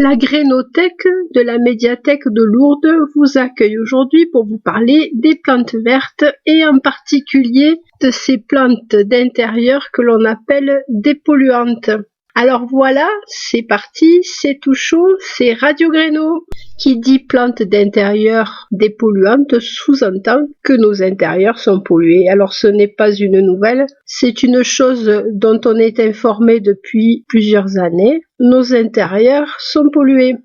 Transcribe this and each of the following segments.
La Grénothèque de la médiathèque de Lourdes vous accueille aujourd'hui pour vous parler des plantes vertes et en particulier de ces plantes d'intérieur que l'on appelle dépolluantes. Alors voilà, c'est parti, c'est tout chaud, c'est Radio Gréno. Qui dit plantes d'intérieur dépolluantes sous-entend que nos intérieurs sont pollués. Alors ce n'est pas une nouvelle, c'est une chose dont on est informé depuis plusieurs années. Nos intérieurs sont pollués.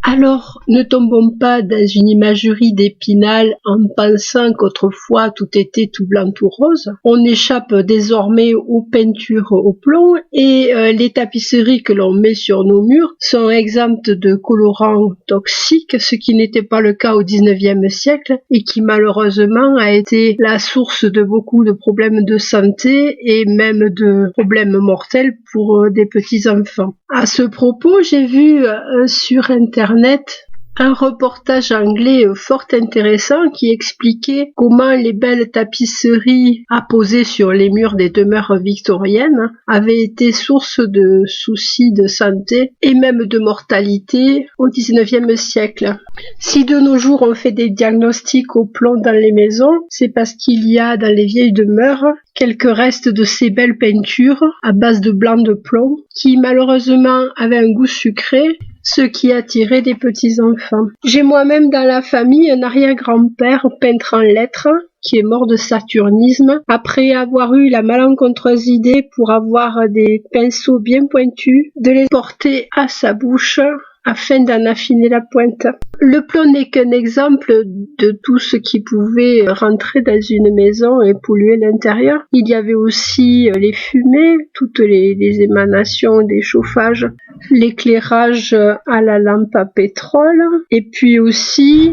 Alors, ne tombons pas dans une imagerie d'Épinal en pensant qu'autrefois tout était tout blanc, tout rose. On échappe désormais aux peintures au plomb et les tapisseries que l'on met sur nos murs sont exemptes de colorants toxiques, ce qui n'était pas le cas au XIXe siècle et qui malheureusement a été la source de beaucoup de problèmes de santé et même de problèmes mortels pour des petits enfants. À ce propos, j'ai vu sur Internet un reportage anglais fort intéressant qui expliquait comment les belles tapisseries apposées sur les murs des demeures victoriennes avaient été source de soucis de santé et même de mortalité au XIXe siècle. Si de nos jours on fait des diagnostics au plomb dans les maisons, c'est parce qu'il y a dans les vieilles demeures quelques restes de ces belles peintures à base de blanc de plomb qui malheureusement avaient un goût sucré, ce qui attirait des petits-enfants. J'ai moi-même dans la famille un arrière-grand-père peintre en lettres qui est mort de saturnisme après avoir eu la malencontreuse idée pour avoir des pinceaux bien pointus de les porter à sa bouche afin d'en affiner la pointe. Le plomb n'est qu'un exemple de tout ce qui pouvait rentrer dans une maison et polluer l'intérieur. Il y avait aussi les fumées, toutes les émanations des chauffages, l'éclairage à la lampe à pétrole, et puis aussi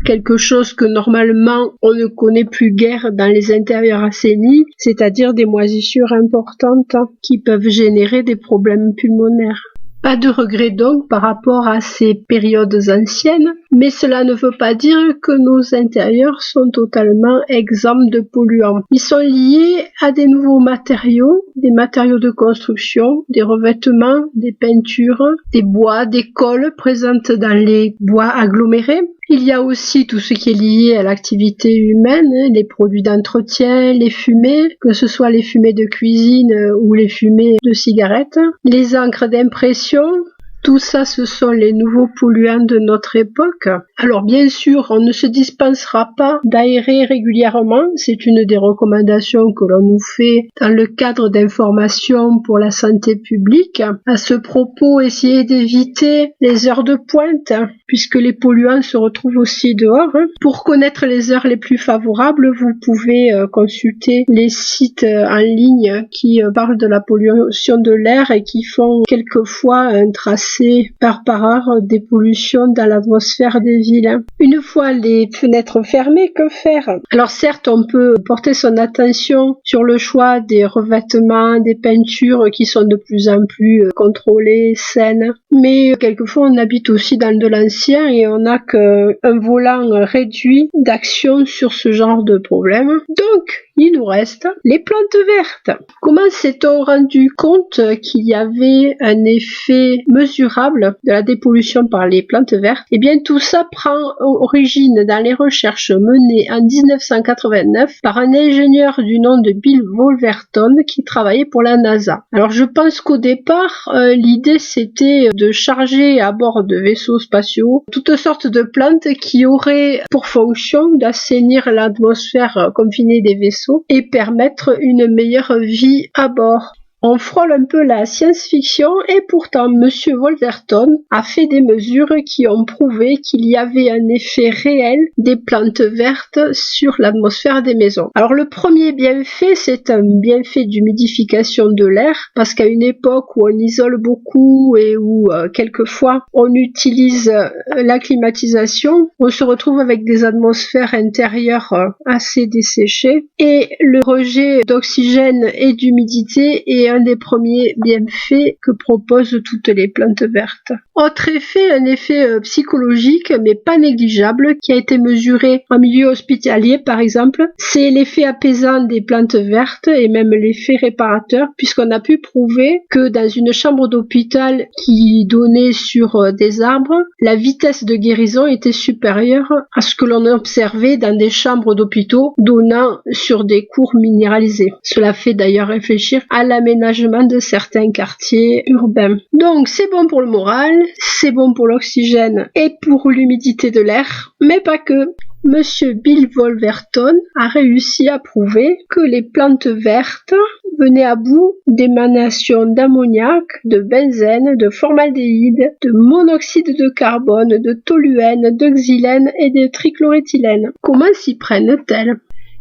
quelque chose que normalement on ne connaît plus guère dans les intérieurs assainis, c'est-à-dire des moisissures importantes qui peuvent générer des problèmes pulmonaires. Pas de regret donc par rapport à ces périodes anciennes, mais cela ne veut pas dire que nos intérieurs sont totalement exempts de polluants. Ils sont liés à des nouveaux matériaux, des matériaux de construction, des revêtements, des peintures, des bois, des colles présentes dans les bois agglomérés. Il y a aussi tout ce qui est lié à l'activité humaine, les produits d'entretien, les fumées, que ce soit les fumées de cuisine ou les fumées de cigarettes, les encres d'impression. Tout ça, ce sont les nouveaux polluants de notre époque. Alors bien sûr, on ne se dispensera pas d'aérer régulièrement, c'est une des recommandations que l'on nous fait dans le cadre d'information pour la santé publique. À ce propos, essayez d'éviter les heures de pointe, puisque les polluants se retrouvent aussi dehors. Pour connaître les heures les plus favorables, vous pouvez consulter les sites en ligne qui parlent de la pollution de l'air et qui font quelquefois un tracé par heure des pollutions dans l'atmosphère des villes. Une fois les fenêtres fermées, que faire? Alors certes, on peut porter son attention sur le choix des revêtements, des peintures qui sont de plus en plus contrôlées, saines, mais quelquefois on habite aussi dans de l'ancien et on n'a qu'un volant réduit d'action sur ce genre de problème. Donc, il nous reste les plantes vertes. Comment s'est-on rendu compte qu'il y avait un effet mesurable de la dépollution par les plantes vertes? Eh bien, tout ça prend origine dans les recherches menées en 1989 par un ingénieur du nom de Bill Wolverton qui travaillait pour la NASA. Alors, je pense qu'au départ, l'idée c'était de charger à bord de vaisseaux spatiaux toutes sortes de plantes qui auraient pour fonction d'assainir l'atmosphère confinée des vaisseaux et permettre une meilleure vie à bord. On frôle un peu la science-fiction et pourtant Monsieur Wolverton a fait des mesures qui ont prouvé qu'il y avait un effet réel des plantes vertes sur l'atmosphère des maisons. Alors le premier bienfait, c'est un bienfait d'humidification de l'air parce qu'à une époque où on isole beaucoup et où quelquefois on utilise la climatisation, on se retrouve avec des atmosphères intérieures assez desséchées et le rejet d'oxygène et d'humidité est un des premiers bienfaits que proposent toutes les plantes vertes. Autre effet, un effet psychologique, mais pas négligeable, qui a été mesuré en milieu hospitalier par exemple, c'est l'effet apaisant des plantes vertes et même l'effet réparateur, puisqu'on a pu prouver que dans une chambre d'hôpital qui donnait sur des arbres, la vitesse de guérison était supérieure à ce que l'on observait dans des chambres d'hôpitaux donnant sur des cours minéralisés. Cela fait d'ailleurs réfléchir à l'aménagement de certains quartiers urbains. Donc c'est bon pour le moral, c'est bon pour l'oxygène et pour l'humidité de l'air, mais pas que. Monsieur Bill Wolverton a réussi à prouver que les plantes vertes venaient à bout d'émanations d'ammoniac, de benzène, de formaldéhyde, de monoxyde de carbone, de toluène, de xylène et de trichloréthylène. Comment s'y prennent-elles ?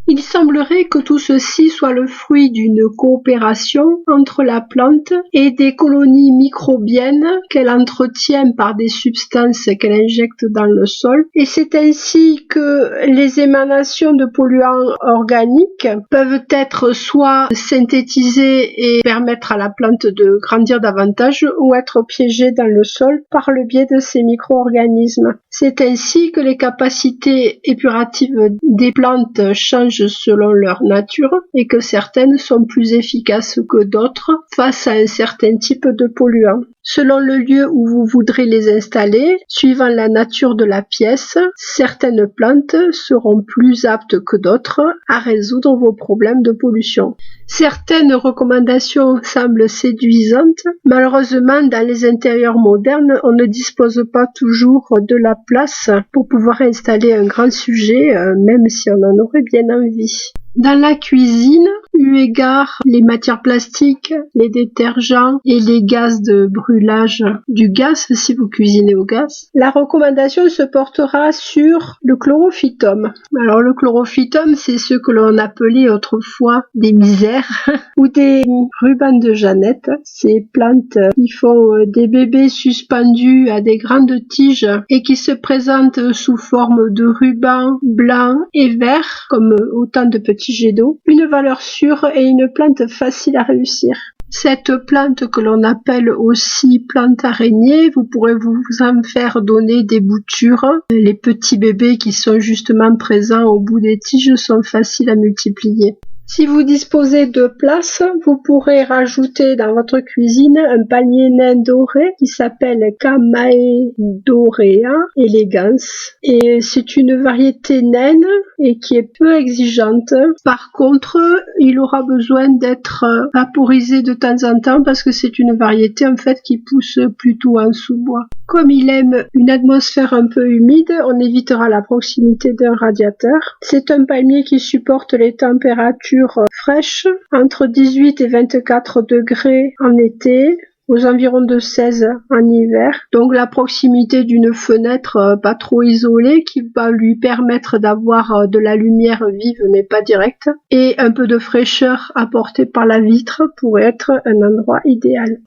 Il semblerait que tout ceci soit le fruit d'une coopération entre la plante et des colonies microbiennes qu'elle entretient par des substances qu'elle injecte dans le sol. Et c'est ainsi que les émanations de polluants organiques peuvent être soit synthétisées et permettre à la plante de grandir davantage ou être piégées dans le sol par le biais de ces micro-organismes. C'est ainsi que les capacités épuratives des plantes changent selon leur nature et que certaines sont plus efficaces que d'autres face à un certain type de polluants. Selon le lieu où vous voudrez les installer, suivant la nature de la pièce, certaines plantes seront plus aptes que d'autres à résoudre vos problèmes de pollution. Certaines recommandations semblent séduisantes. Malheureusement, dans les intérieurs modernes, on ne dispose pas toujours de la place pour pouvoir installer un grand sujet, même si on en aurait bien envie. Dans la cuisine, eu égard les matières plastiques, les détergents et les gaz de brûlage du gaz, si vous cuisinez au gaz, la recommandation se portera sur le chlorophytum. Alors le chlorophytum, c'est ce que l'on appelait autrefois des misères ou des rubans de Jeannette. Ces plantes qui font des bébés suspendus à des grandes tiges et qui se présentent sous forme de rubans blancs et verts, comme autant de petits jets d'eau, une valeur sûre et une plante facile à réussir. Cette plante que l'on appelle aussi plante araignée, vous pourrez vous en faire donner des boutures. Les petits bébés qui sont justement présents au bout des tiges sont faciles à multiplier. Si vous disposez de place, vous pourrez rajouter dans votre cuisine un palmier nain doré qui s'appelle Chamaedorea elegans. Et c'est une variété naine et qui est peu exigeante. Par contre, il aura besoin d'être vaporisé de temps en temps parce que c'est une variété en fait qui pousse plutôt en sous-bois. Comme il aime une atmosphère un peu humide, on évitera la proximité d'un radiateur. C'est un palmier qui supporte les températures fraîches, entre 18 et 24 degrés en été, aux environs de 16 en hiver. Donc la proximité d'une fenêtre pas trop isolée qui va lui permettre d'avoir de la lumière vive mais pas directe et un peu de fraîcheur apportée par la vitre pourrait être un endroit idéal.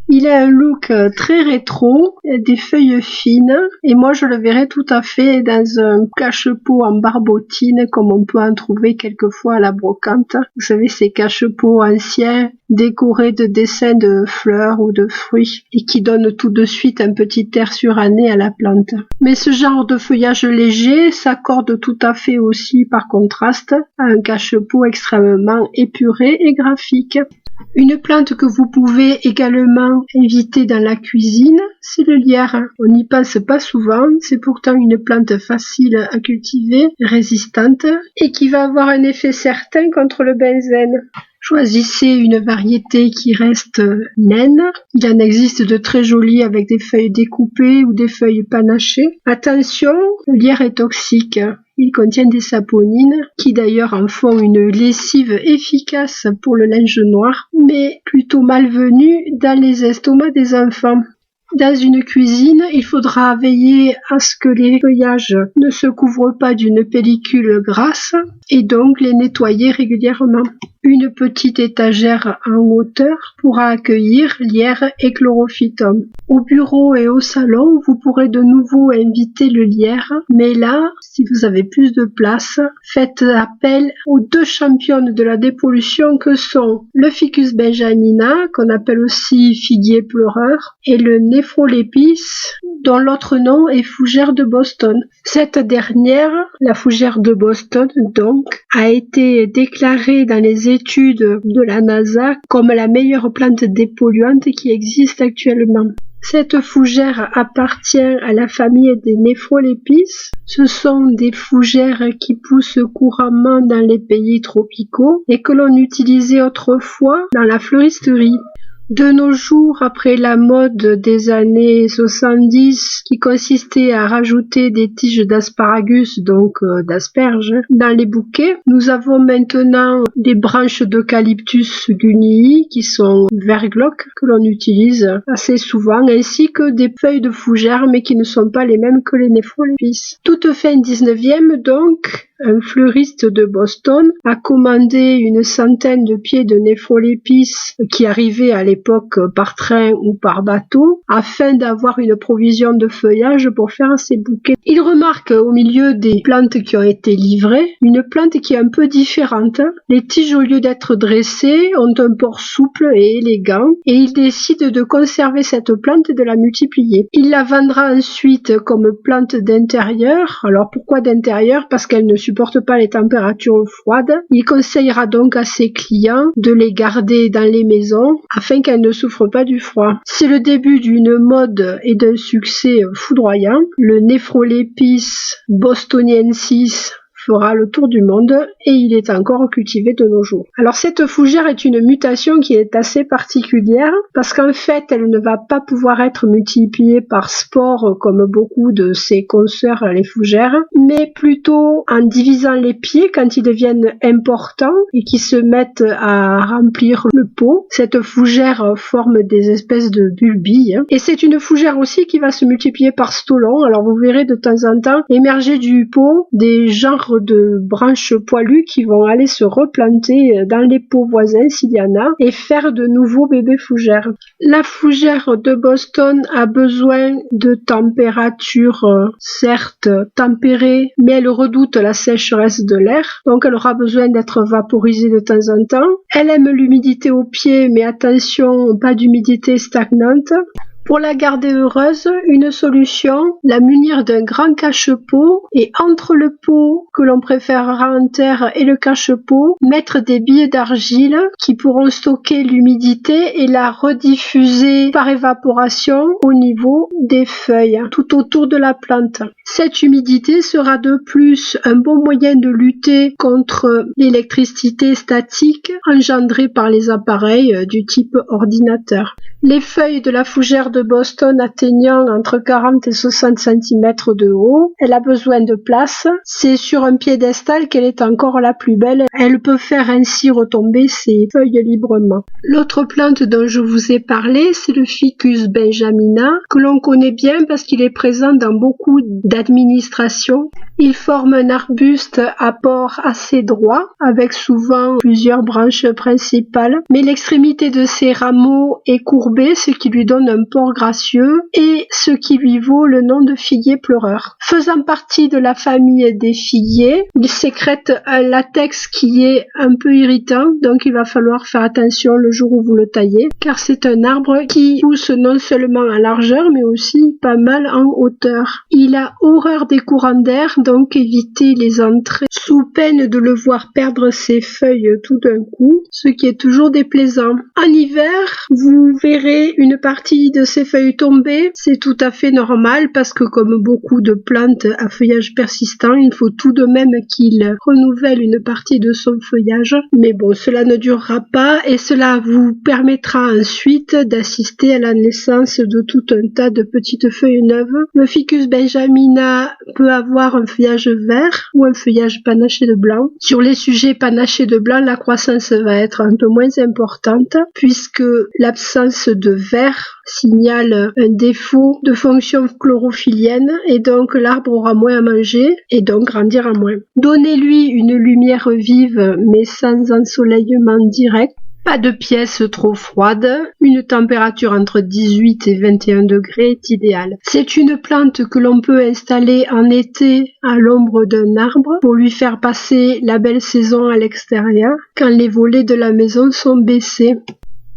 Il a un look très rétro, des feuilles fines, et moi je le verrais tout à fait dans un cache-pot en barbotine comme on peut en trouver quelquefois à la brocante. Vous savez, ces cache-pots anciens décorés de dessins de fleurs ou de fruits et qui donnent tout de suite un petit air suranné à la plante. Mais ce genre de feuillage léger s'accorde tout à fait aussi par contraste à un cache-pot extrêmement épuré et graphique. Une plante que vous pouvez également éviter dans la cuisine, c'est le lierre. On n'y pense pas souvent, c'est pourtant une plante facile à cultiver, résistante et qui va avoir un effet certain contre le benzène. Choisissez une variété qui reste naine. Il en existe de très jolies avec des feuilles découpées ou des feuilles panachées. Attention, le lierre est toxique. Il contient des saponines qui d'ailleurs en font une lessive efficace pour le linge noir, mais plutôt malvenue dans les estomacs des enfants. Dans une cuisine, il faudra veiller à ce que les feuillages ne se couvrent pas d'une pellicule grasse et donc les nettoyer régulièrement. Une petite étagère en hauteur pourra accueillir lierre et chlorophytum. Au bureau et au salon, vous pourrez de nouveau inviter le lierre, mais là, si vous avez plus de place, faites appel aux 2 championnes de la dépollution que sont le Ficus benjamina, qu'on appelle aussi figuier pleureur, et le Néphrolepis, dont l'autre nom est fougère de Boston. Cette dernière, la fougère de Boston donc, a été déclarée dans les études de la NASA comme la meilleure plante dépolluante qui existe actuellement. Cette fougère appartient à la famille des Néphrolepis. Ce sont des fougères qui poussent couramment dans les pays tropicaux et que l'on utilisait autrefois dans la fleuristerie. De nos jours, après la mode des années 70 qui consistait à rajouter des tiges d'asparagus, donc d'asperges, dans les bouquets, nous avons maintenant des branches d'Eucalyptus gunnii qui sont vert glauque que l'on utilise assez souvent, ainsi que des feuilles de fougère mais qui ne sont pas les mêmes que les Néphrolepis. Toute fin 19e donc, un fleuriste de Boston a commandé une centaine de pieds de Néphrolepis qui arrivaient à l'époque par train ou par bateau afin d'avoir une provision de feuillage pour faire ses bouquets. Il remarque au milieu des plantes qui ont été livrées une plante qui est un peu différente. Les tiges, au lieu d'être dressées, ont un port souple et élégant et il décide de conserver cette plante et de la multiplier. Il la vendra ensuite comme plante d'intérieur. Alors pourquoi d'intérieur? Parce qu'elle ne supporte pas les températures froides. Il conseillera donc à ses clients de les garder dans les maisons afin qu'elles ne souffrent pas du froid. C'est le début d'une mode et d'un succès foudroyant. Le Néphrolepis bostoniensis fera le tour du monde et il est encore cultivé de nos jours. Alors cette fougère est une mutation qui est assez particulière parce qu'en fait elle ne va pas pouvoir être multipliée par spore comme beaucoup de ses consoeurs les fougères, mais plutôt en divisant les pieds quand ils deviennent importants et qui se mettent à remplir le pot. Cette fougère forme des espèces de bulbilles et c'est une fougère aussi qui va se multiplier par stolon. Alors vous verrez de temps en temps émerger du pot des genres de branches poilues qui vont aller se replanter dans les pots voisins s'il y en a et faire de nouveaux bébés fougères. La fougère de Boston a besoin de température certes tempérée, mais elle redoute la sécheresse de l'air, donc elle aura besoin d'être vaporisée de temps en temps. Elle aime l'humidité au pied, mais attention, pas d'humidité stagnante. Pour la garder heureuse, une solution, la munir d'un grand cache-pot et entre le pot que l'on préférera en terre et le cache-pot, mettre des billes d'argile qui pourront stocker l'humidité et la rediffuser par évaporation au niveau des feuilles, tout autour de la plante. Cette humidité sera de plus un bon moyen de lutter contre l'électricité statique engendrée par les appareils du type ordinateur. Les feuilles de la fougère de Boston atteignant entre 40 et 60 cm de haut, elle a besoin de place. C'est sur un piédestal qu'elle est encore la plus belle. Elle peut faire ainsi retomber ses feuilles librement. L'autre plante dont je vous ai parlé, c'est le Ficus benjamina, que l'on connaît bien parce qu'il est présent dans beaucoup d'administrations. Il forme un arbuste à port assez droit, avec souvent plusieurs branches principales, mais l'extrémité de ses rameaux est courbée, ce qui lui donne un port gracieux et ce qui lui vaut le nom de figuier pleureur. Faisant partie de la famille des figuiers, il sécrète un latex qui est un peu irritant, donc il va falloir faire attention le jour où vous le taillez, car c'est un arbre qui pousse non seulement en largeur, mais aussi pas mal en hauteur. Il a horreur des courants d'air, donc évitez les entrées sous peine de le voir perdre ses feuilles tout d'un coup, ce qui est toujours déplaisant. En hiver, vous verrez une partie de ses feuilles tomber, c'est tout à fait normal parce que comme beaucoup de plantes plante à feuillage persistant, il faut tout de même qu'il renouvelle une partie de son feuillage. Mais bon, cela ne durera pas et cela vous permettra ensuite d'assister à la naissance de tout un tas de petites feuilles neuves. Le Ficus benjamina peut avoir un feuillage vert ou un feuillage panaché de blanc. Sur les sujets panachés de blanc, la croissance va être un peu moins importante puisque l'absence de vert signale un défaut de fonction chlorophyllienne et donc l'arbre aura moins à manger et donc grandira moins. Donnez-lui une lumière vive mais sans ensoleillement direct. Pas de pièce trop froide, une température entre 18 et 21 degrés est idéale. C'est une plante que l'on peut installer en été à l'ombre d'un arbre pour lui faire passer la belle saison à l'extérieur quand les volets de la maison sont baissés.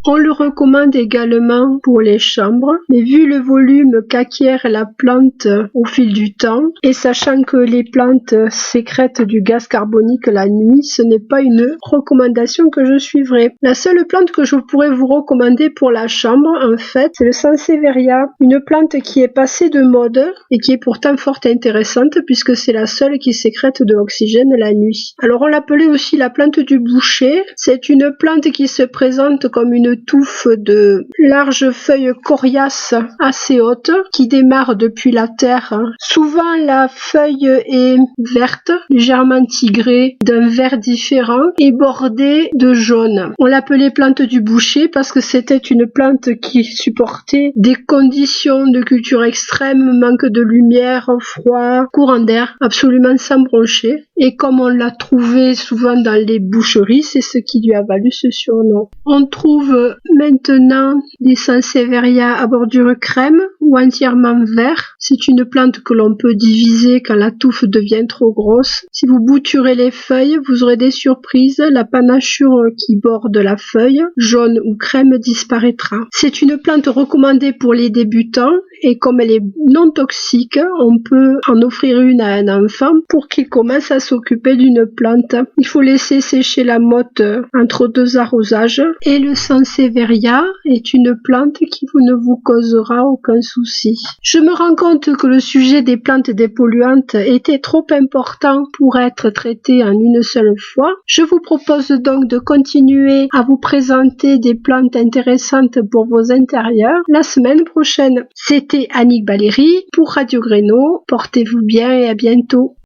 On le recommande également pour les chambres, mais vu le volume qu'acquiert la plante au fil du temps, et sachant que les plantes sécrètent du gaz carbonique la nuit, ce n'est pas une recommandation que je suivrai. La seule plante que je pourrais vous recommander pour la chambre, en fait, c'est le Sansevieria, une plante qui est passée de mode et qui est pourtant fort intéressante puisque c'est la seule qui sécrète de l'oxygène la nuit. Alors on l'appelait aussi la plante du boucher. C'est une plante qui se présente comme une touffe de larges feuilles coriaces assez hautes qui démarrent depuis la terre. Souvent la feuille est verte, légèrement tigrée, d'un vert différent et bordée de jaune. On l'appelait plante du boucher parce que c'était une plante qui supportait des conditions de culture extrêmes, manque de lumière, froid, courant d'air, absolument sans broncher. Et comme on l'a trouvé souvent dans les boucheries, c'est ce qui lui a valu ce surnom. On trouve maintenant des Sansevieria à bordure crème ou entièrement vert. C'est une plante que l'on peut diviser quand la touffe devient trop grosse. Si vous bouturez les feuilles, vous aurez des surprises. La panachure qui borde la feuille, jaune ou crème, disparaîtra. C'est une plante recommandée pour les débutants et comme elle est non toxique, on peut en offrir une à un enfant pour qu'il commence à s'occuper d'une plante. Il faut laisser sécher la motte entre 2 arrosages et le Sansevieria est une plante qui ne vous causera aucun souci. Je me rends compte que le sujet des plantes dépolluantes était trop important pour être traité en une seule fois. Je vous propose donc de continuer à vous présenter des plantes intéressantes pour vos intérieurs la semaine prochaine. C'était Annick Baléry pour Radio Gréno. Portez-vous bien et à bientôt.